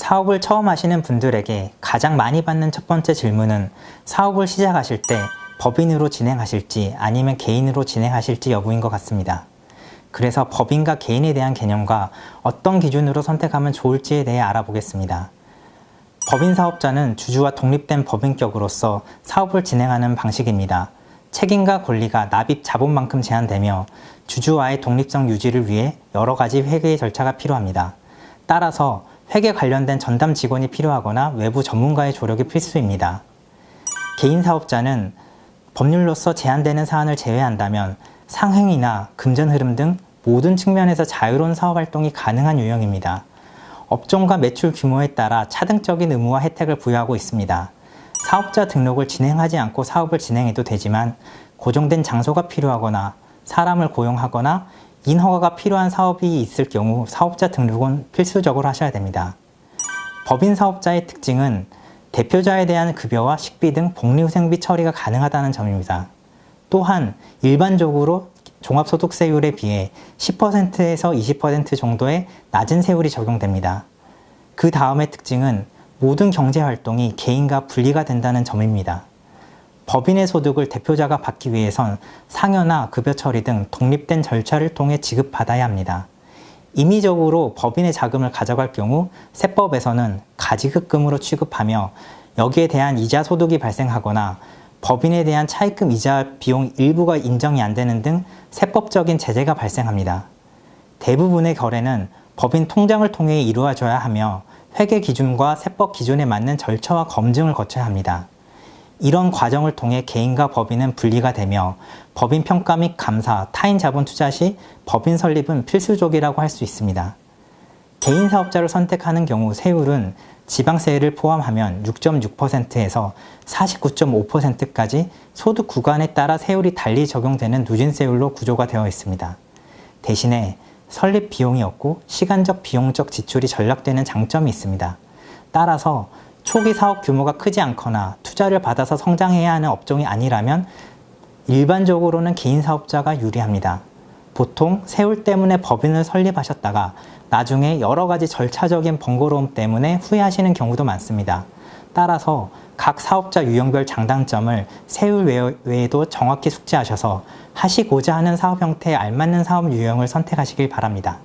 사업을 처음 하시는 분들에게 가장 많이 받는 첫 번째 질문은 사업을 시작하실 때 법인으로 진행하실지 아니면 개인으로 진행하실지 여부인 것 같습니다. 그래서 법인과 개인에 대한 개념과 어떤 기준으로 선택하면 좋을지에 대해 알아보겠습니다. 법인 사업자는 주주와 독립된 법인격으로서 사업을 진행하는 방식입니다. 책임과 권리가 납입 자본만큼 제한되며 주주와의 독립성 유지를 위해 여러 가지 회계의 절차가 필요합니다. 따라서 회계 관련된 전담 직원이 필요하거나 외부 전문가의 조력이 필수입니다. 개인 사업자는 법률로서 제한되는 사안을 제외한다면 상행이나 금전 흐름 등 모든 측면에서 자유로운 사업 활동이 가능한 유형입니다. 업종과 매출 규모에 따라 차등적인 의무와 혜택을 부여하고 있습니다. 사업자 등록을 진행하지 않고 사업을 진행해도 되지만 고정된 장소가 필요하거나 사람을 고용하거나 인허가가 필요한 사업이 있을 경우 사업자 등록은 필수적으로 하셔야 됩니다. 법인 사업자의 특징은 대표자에 대한 급여와 식비 등 복리후생비 처리가 가능하다는 점입니다. 또한 일반적으로 종합소득세율에 비해 10%에서 20% 정도의 낮은 세율이 적용됩니다. 그 다음의 특징은 모든 경제활동이 개인과 분리가 된다는 점입니다. 법인의 소득을 대표자가 받기 위해선 상여나 급여 처리 등 독립된 절차를 통해 지급받아야 합니다. 임의적으로 법인의 자금을 가져갈 경우 세법에서는 가지급금으로 취급하며 여기에 대한 이자 소득이 발생하거나 법인에 대한 차입금 이자 비용 일부가 인정이 안 되는 등 세법적인 제재가 발생합니다. 대부분의 거래는 법인 통장을 통해 이루어져야 하며 회계 기준과 세법 기준에 맞는 절차와 검증을 거쳐야 합니다. 이런 과정을 통해 개인과 법인은 분리가 되며 법인 평가 및 감사, 타인 자본 투자 시 법인 설립은 필수적이라고 할 수 있습니다. 개인 사업자를 선택하는 경우 세율은 지방세를 포함하면 6.6%에서 49.5%까지 소득 구간에 따라 세율이 달리 적용되는 누진세율로 구조가 되어 있습니다. 대신에 설립 비용이 없고 시간적 비용적 지출이 전락되는 장점이 있습니다. 따라서 초기 사업 규모가 크지 않거나 투자를 받아서 성장해야 하는 업종이 아니라면 일반적으로는 개인 사업자가 유리합니다. 보통 세율 때문에 법인을 설립하셨다가 나중에 여러 가지 절차적인 번거로움 때문에 후회하시는 경우도 많습니다. 따라서 각 사업자 유형별 장단점을 세율 외에도 정확히 숙지하셔서 하시고자 하는 사업 형태에 알맞는 사업 유형을 선택하시길 바랍니다.